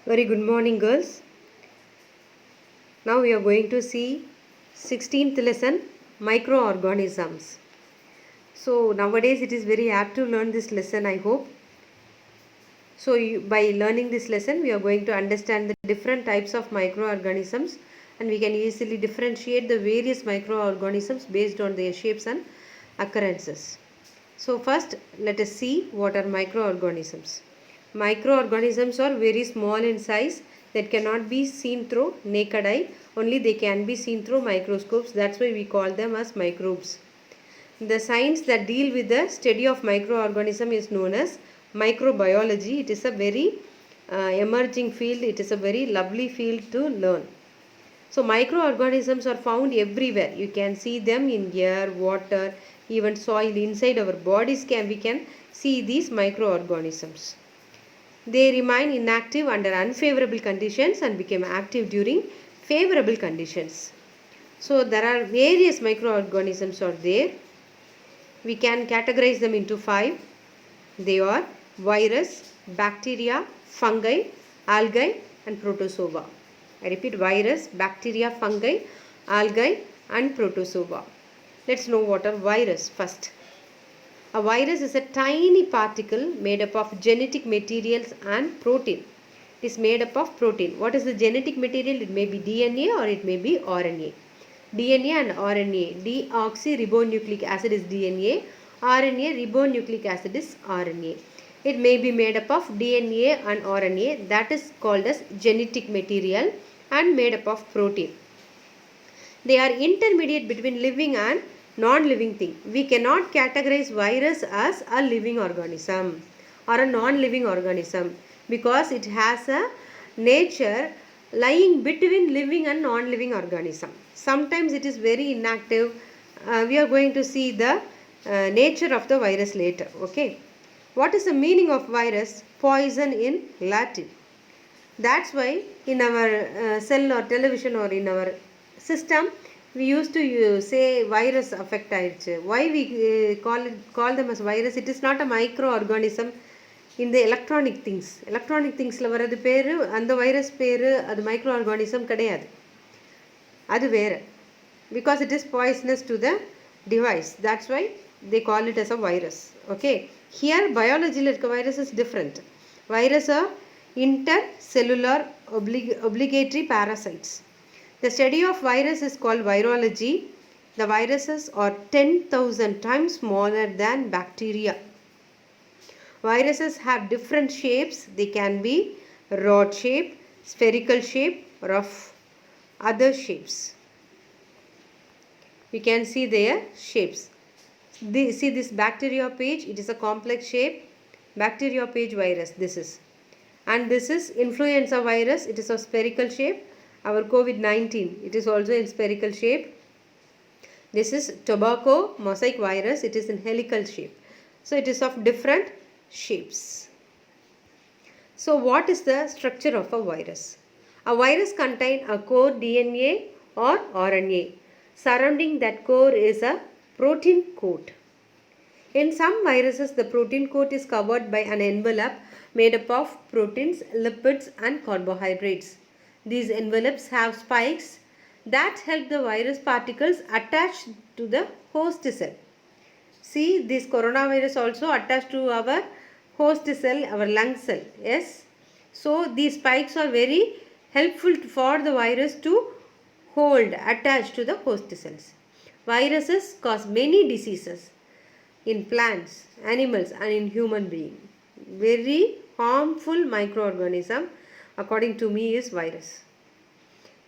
Very good morning, girls. Now we are going to see 16th lesson, microorganisms. So nowadays it is very apt to learn this lesson, I hope. So by learning this lesson, we are going to understand the different types of microorganisms, and we can easily differentiate the various microorganisms based on their shapes and occurrences. So first, let us see what are microorganisms. Microorganisms are very small in size that cannot be seen through naked eye. Only they can be seen through microscopes. That's why we call them as microbes. The science that deal with the study of microorganism is known as microbiology. It is a very emerging field. It is a very lovely field to learn. So microorganisms are found everywhere. You can see them in air, water, even soil. Inside our bodies we can see these microorganisms. They remain inactive under unfavorable conditions and become active during favorable conditions. So there are various microorganisms are there. We can categorize them into 5. They are virus, bacteria, fungi, algae and protozoa. I repeat, virus, bacteria, fungi, algae and protozoa. Let's know what are virus first. A virus is a tiny particle made up of genetic materials and protein. It is made up of protein. What is the genetic material? It may be DNA or it may be RNA. DNA and RNA. Deoxyribonucleic acid is DNA. RNA, ribonucleic acid is RNA. It may be made up of DNA and RNA, that is called as genetic material, and made up of protein. They are intermediate between living and non-living thing. We cannot categorize virus as a living organism or a non-living organism because it has a nature lying between living and non-living organism. Sometimes it is very inactive. We are going to see the nature of the virus later. Okay. What is the meaning of virus? Poison in Latin. That's why in our cell or television or in our system, we used to say virus affect ஆயிடுச்சு. Why we call them as virus? It is not a microorganism in the electronic things. Electronic thingsல வரது பேரு அந்த virus பேரு அது microorganism கிடையாது. அது வேற. Because it is poisonous to the device. That's why they call it as a virus. Okay. Here biologyல இருக்க virus is different. Virus are intercellular obligatory parasites. The study of virus is called virology. The viruses are 10,000 times smaller than bacteria. Viruses have different shapes. They can be rod shape, spherical shape, or of other shapes. We can see their shapes. See this bacteria page. It is a complex shape. Bacteria page virus. This is. And this is influenza virus. It is of spherical shape. Our COVID-19, it is also in spherical shape. This is tobacco mosaic virus. It is in helical shape. So it is of different shapes. So what is the structure of a virus? A virus contains a core DNA or RNA. Surrounding that core is a protein coat. In some viruses, the protein coat is covered by an envelope made up of proteins, lipids and carbohydrates. These envelopes have spikes that help the virus particles attach to the host cell. See, this coronavirus also attached to our host cell, our lung cell. Yes. So, these spikes are very helpful for the virus to hold, attach to the host cells. Viruses cause many diseases in plants, animals and in human beings. Very harmful microorganism according to me is virus.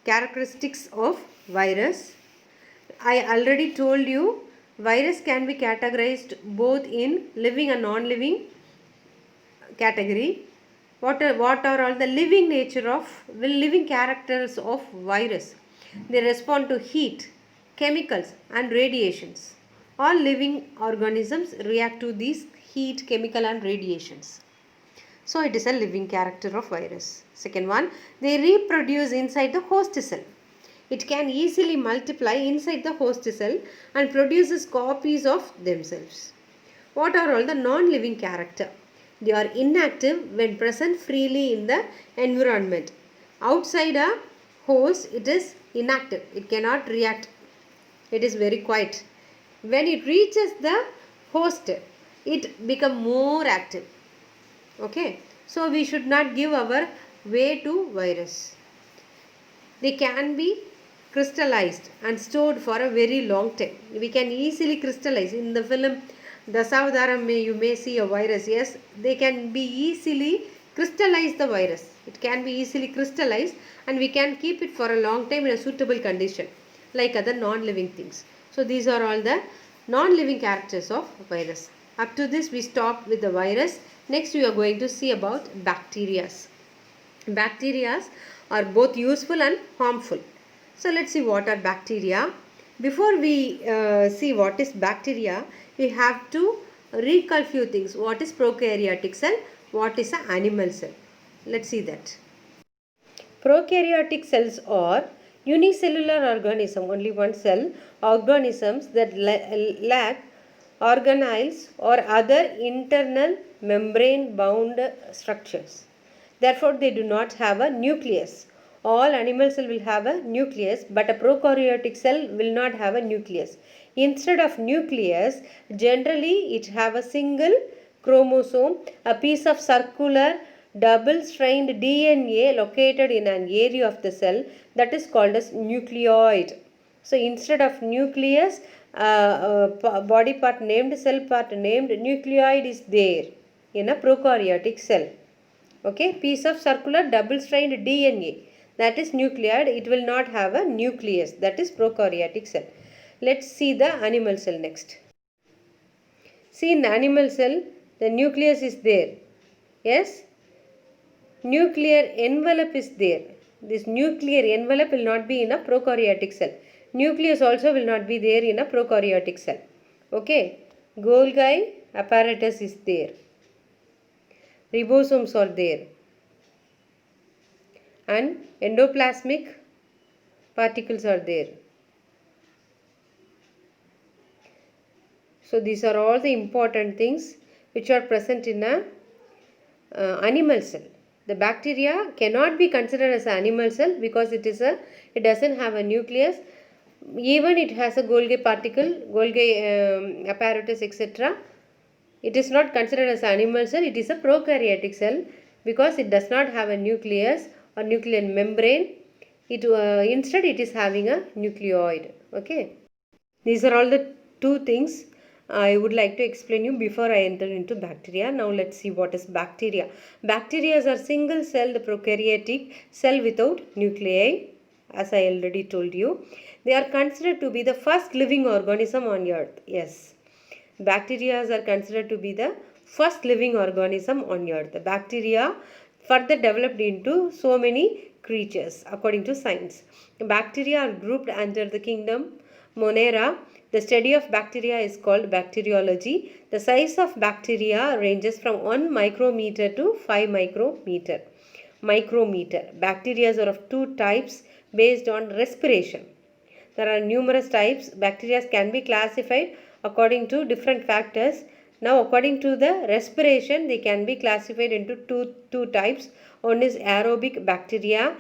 Characteristics of virus. I already told you virus can be categorized both in living and non-living category. What are all the living nature of living characters of virus? They respond to heat, chemicals and radiations. All living organisms react to these heat, chemical and radiations. So it is a living character of virus. Second one, they reproduce inside the host cell. It can easily multiply inside the host cell and produces copies of themselves. What are all the non-living character? They are inactive when present freely in the environment. Outside a host, it is inactive. It cannot react. It is very quiet. When it reaches the host, it becomes more active. Okay. So we should not give our way to virus. They can be crystallized and stored for a very long time. We can easily crystallize. In the film Dasavadaram, you may see a virus. Yes, they can be easily crystallize the virus. It can be easily crystallized and we can keep it for a long time in a suitable condition like other non-living things. So these are all the non-living characters of virus. Up to this we stopped with the virus. Next we are going to see about bacteria. Bacteria are both useful and harmful. So let's see what are bacteria. Before we see what is bacteria, we have to recall few things. What is prokaryotic cell? What is an animal cell? Let's see that. Prokaryotic cells are unicellular organism, only one cell, organisms that lack organelles or other internal membrane bound structures. Therefore, they do not have a nucleus. All animal cells will have a nucleus, but a prokaryotic cell will not have a nucleus. Instead of nucleus, generally it have a single chromosome, a piece of circular double-stranded DNA located in an area of the cell that is called as nucleoid. So instead of nucleus, body part named, cell part named, nucleoid is there in a prokaryotic cell. Okay, piece of circular double-stranded DNA, that is nucleoid. It will not have a nucleus, that is prokaryotic cell. Let's see the animal cell next. See, in animal cell, the nucleus is there. Yes, nuclear envelope is there. This nuclear envelope will not be in a prokaryotic cell. Nucleus also will not be there in a prokaryotic cell. Okay, Golgi apparatus is there. Ribosomes are there. And endoplasmic particles are there. So these are all the important things which are present in a animal cell. The bacteria cannot be considered as an animal cell because it doesn't have a nucleus. Even it has a Golgi particle, Golgi apparatus, etc. It is not considered as an animal cell. It is a prokaryotic cell because it does not have a nucleus or nuclear membrane. Instead it is having a nucleoid. Okay. These are all the two things I would like to explain you before I enter into bacteria. Now let's see what is bacteria. Bacteria are single-celled prokaryotic cell without nuclei, as I already told you. They are considered to be the first living organism on earth. Yes, bacteria are considered to be the first living organism on earth. The bacteria further developed into so many creatures according to science. Bacteria are grouped under the kingdom Monera. The study of bacteria is called bacteriology. The size of bacteria ranges from 1 micrometer to 5 micrometer. Bacteria are of two types based on respiration. There are numerous types. Bacteria can be classified according to different factors. Now, according to the respiration, they can be classified into two types. One is aerobic bacteria,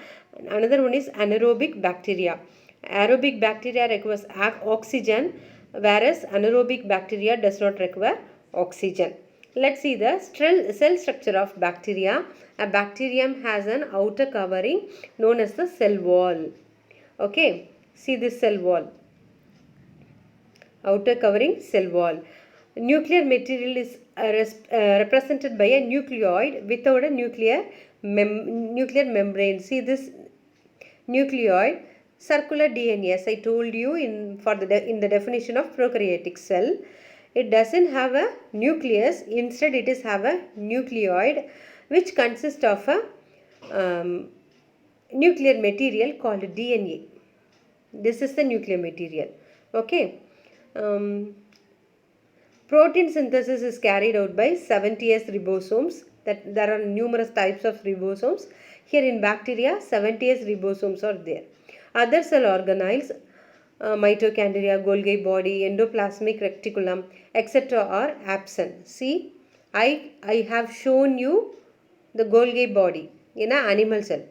another one is anaerobic bacteria. Aerobic bacteria requires oxygen, whereas anaerobic bacteria does not require oxygen. Let's see the cell structure of bacteria. A bacterium has an outer covering known as the cell wall. Okay, see this cell wall. Outer covering cell wall. Nuclear material is represented by a nucleoid without a nuclear membrane. See this nucleoid. Circular DNA, as I told you in the definition of prokaryotic cell, it doesn't have a nucleus. Instead, it is have a nucleoid which consists of a nuclear material called DNA. This is the nuclear material. Okay. Protein synthesis is carried out by 70S ribosomes. That there are numerous types of ribosomes. Here in bacteria, 70S ribosomes are there. Other cell organelles, mitochondria, Golgi body, endoplasmic reticulum, etc. are absent. See, I have shown you the Golgi body in an animal cell,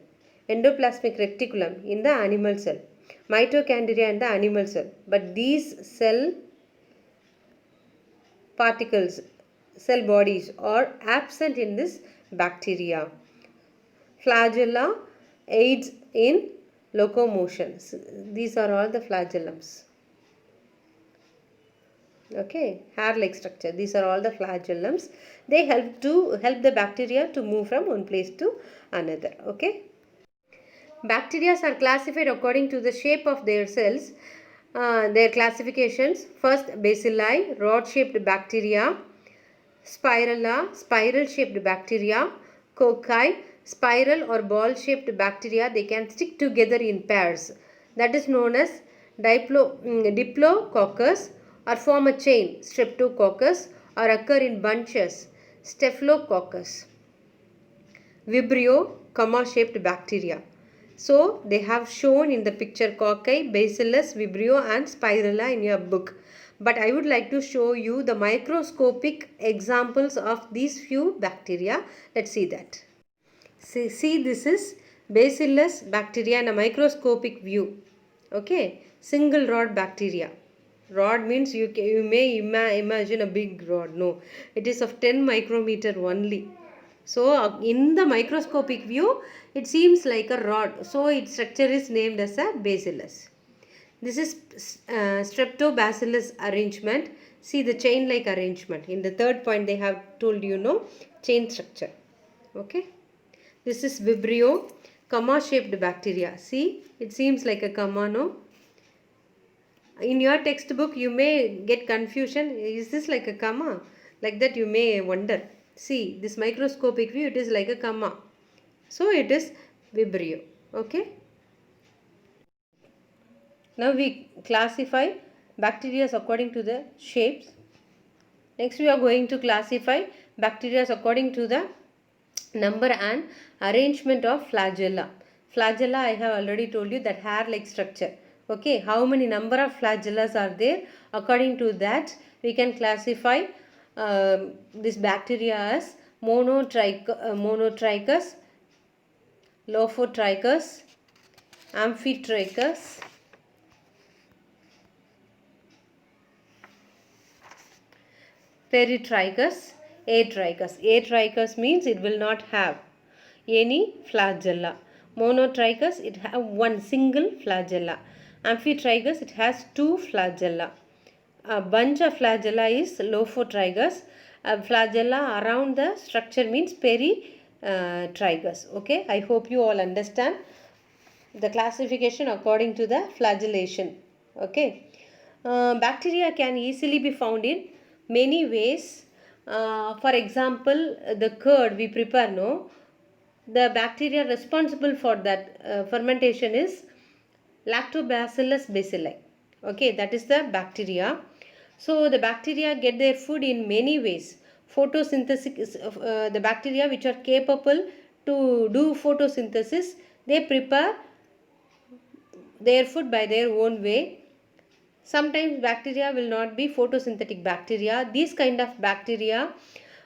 endoplasmic reticulum in the animal cell, mitochondria in the animal cell. But these cell particles, cell bodies are absent in this bacteria. Flagella aids in locomotion. These are all the flagellums. Okay, hair-like structure. These are all the flagellums. They help the bacteria to move from one place to another. Okay. Bacteria are classified according to the shape of their cells. Their classifications: first, bacilli, rod-shaped bacteria; spirilla, spiral-shaped bacteria; cocci, spiral or ball-shaped bacteria. They can stick together in pairs. That is known as diplococcus, or form a chain, streptococcus, or occur in bunches, staphylococcus. Vibrio, comma-shaped bacteria. So they have shown in the picture cocci, bacillus, vibrio and spirilla in your book. But I would like to show you the microscopic examples of these few bacteria. Let's see that. See, this is bacillus bacteria in a microscopic view. Okay, single rod bacteria. Rod means you may imagine a big rod. No, it is of 10 micrometer only. So in the microscopic view, it seems like a rod. So its structure is named as a bacillus. This is streptobacillus arrangement. See the chain-like arrangement. In the third point, they have told chain structure. Okay. This is Vibrio, comma-shaped bacteria. See, it seems like a comma, no? In your textbook, you may get confusion. Is this like a comma? Like that you may wonder. See, this microscopic view, it is like a comma. So, it is Vibrio. Okay. Now, we classify bacteria according to the shapes. Next, we are going to classify bacteria according to the number and arrangement of flagella. Flagella, I have already told you, that hair-like structure. Okay, how many number of flagellas are there? According to that, we can classify this bacteria as monotrichous, lophotrichous, amphitrichous, peritrichous, atrichous. Atrichous means it will not have any flagella. Monotrichous, it have one single flagella. Amphitrichous, it has two flagella. A bunch of flagella is lophotrichous. A flagella around the structure means peritrichous. Okay, I hope you all understand the classification according to the flagellation. Okay, bacteria can easily be found in many ways. For example, the curd we prepare, no, the bacteria responsible for that fermentation is lactobacillus bacilli. Okay, that is the bacteria. So the bacteria get their food in many ways. Photosynthesis, the bacteria which are capable to do photosynthesis, they prepare their food by their own way. Sometimes bacteria will not be photosynthetic bacteria. These kind of bacteria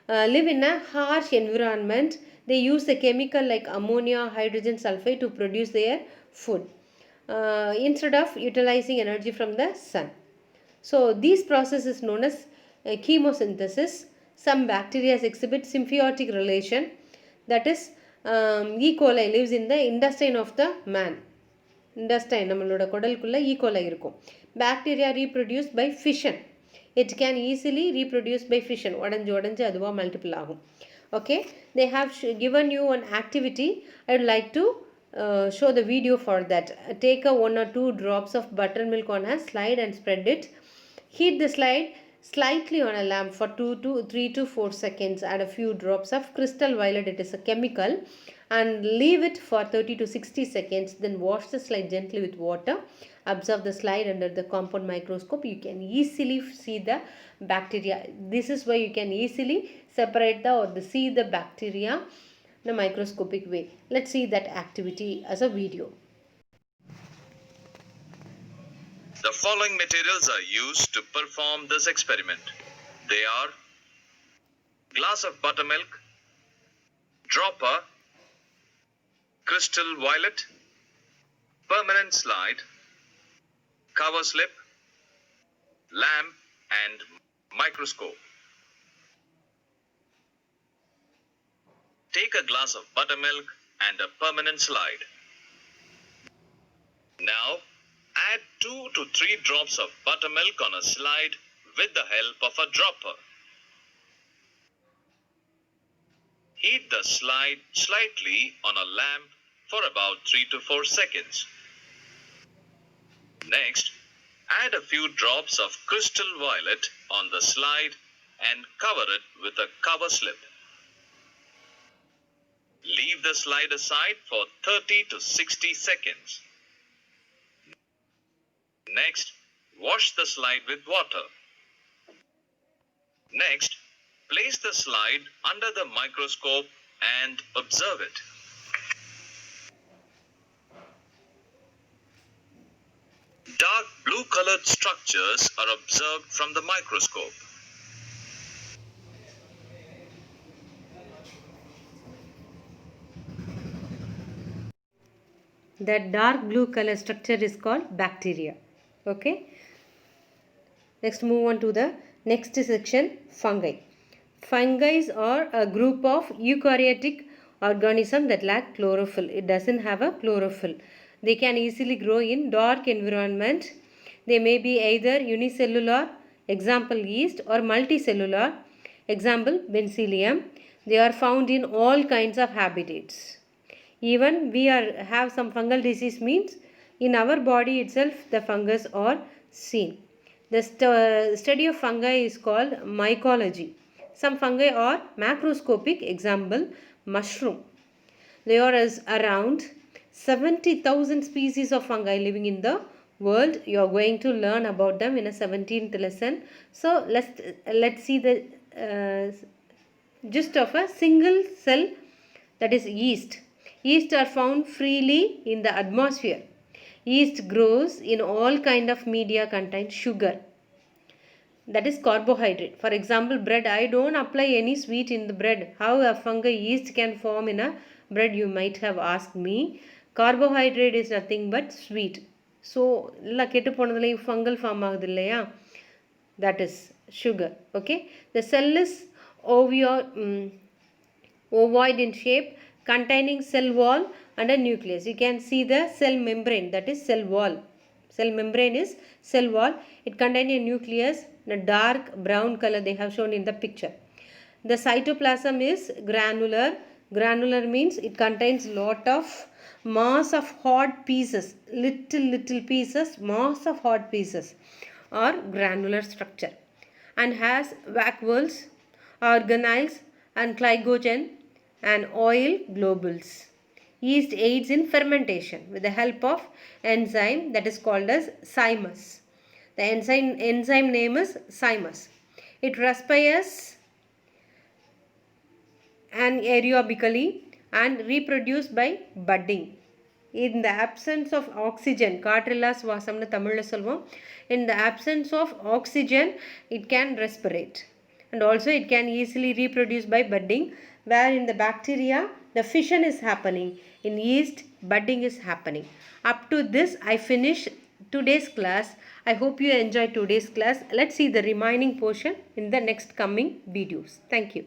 live in a harsh environment. They use a chemical like ammonia, hydrogen sulfide to produce their food instead of utilizing energy from the sun. So this process is known as chemosynthesis. Some bacteria exhibit symbiotic relation. That is, E. coli lives in the intestine of the man. Intestine, நம்மளோட குடலுக்குள்ள E. coli இருக்கும். Bacteria reproduce by fission. It can easily reproduce by fission. உடஞ்சு அதுவா multiple ஆகும். Okay, they have given you an activity. I would like to show the video for that. Take a 1 or 2 drops of buttermilk on a slide and spread it. Heat the slide slightly on a lamp for 3 to 4 seconds. Add a few drops of crystal violet, it is a chemical, and leave it for 30 to 60 seconds. Then wash the slide gently with water. Observe the slide under the compound microscope. You can easily see the bacteria. This is why you can easily separate see the bacteria in a microscopic way. Let's see that activity as a video. The following materials are used to perform this experiment. They are glass of buttermilk, dropper, crystal violet, permanent slide, cover slip, lamp, and microscope. Take a glass of buttermilk and a permanent slide. Now, add 2 to 3 drops of buttermilk on a slide with the help of a dropper. Heat the slide slightly on a lamp for about 3 to 4 seconds. Next, add a few drops of crystal violet on the slide and cover it with a cover slip. Leave the slide aside for 30 to 60 seconds. Next, wash the slide with water. Next, place the slide under the microscope and observe it. Dark blue colored structures are observed from the microscope. That dark blue color structure is called bacteria. Okay. Next, move on to the next section, fungi. Fungi are a group of eukaryotic organisms that lack chlorophyll. It doesn't have a chlorophyll. They can easily grow in dark environment. They may be either unicellular, example yeast, or multicellular, example benzelium. They are found in all kinds of habitats. Even we have some fungal disease means in our body itself the fungus are seen. The study of fungi is called mycology. Some fungi are macroscopic, example mushroom. There are around 70,000 species of fungi living in the world. You are going to learn about them in a 17th lesson. So let's see the gist of a single cell, that is yeast. Yeast are found freely in the atmosphere. Yeast grows in all kind of media contain sugar, that is carbohydrate. For example, bread. I don't apply any sweet in the bread. How a fungi yeast can form in a bread, you might have asked me. Carbohydrate is nothing but sweet. So illa kettu ponadhula fungal form agudhu illaya, that is sugar. Okay, the cell is ovoid in shape, containing cell wall and a nucleus. You can see the cell membrane, that is cell wall. Cell membrane is cell wall. It contains a nucleus in a dark brown color, they have shown in the picture. The cytoplasm is granular. Granular means it contains lot of mass of hard pieces, little pieces, mass of hard pieces or granular structure, and has vacuoles, organelles and glycogen and oil globules. Yeast aids in fermentation with the help of enzyme that is called as syllabus. The enzyme name is syllabus. It respires anaerobically and reproduce by budding. In the absence of oxygen, காற்றில்லா சுவாசம்னு தமிழ்ல சொல்வோம். In the absence of oxygen, it can respirate. And also it can easily reproduce by budding, where in the bacteria the fission is happening. In yeast, budding is happening. Up to this I finish today's class. I hope you enjoyed today's class. Let's see the remaining portion in the next coming videos. Thank you.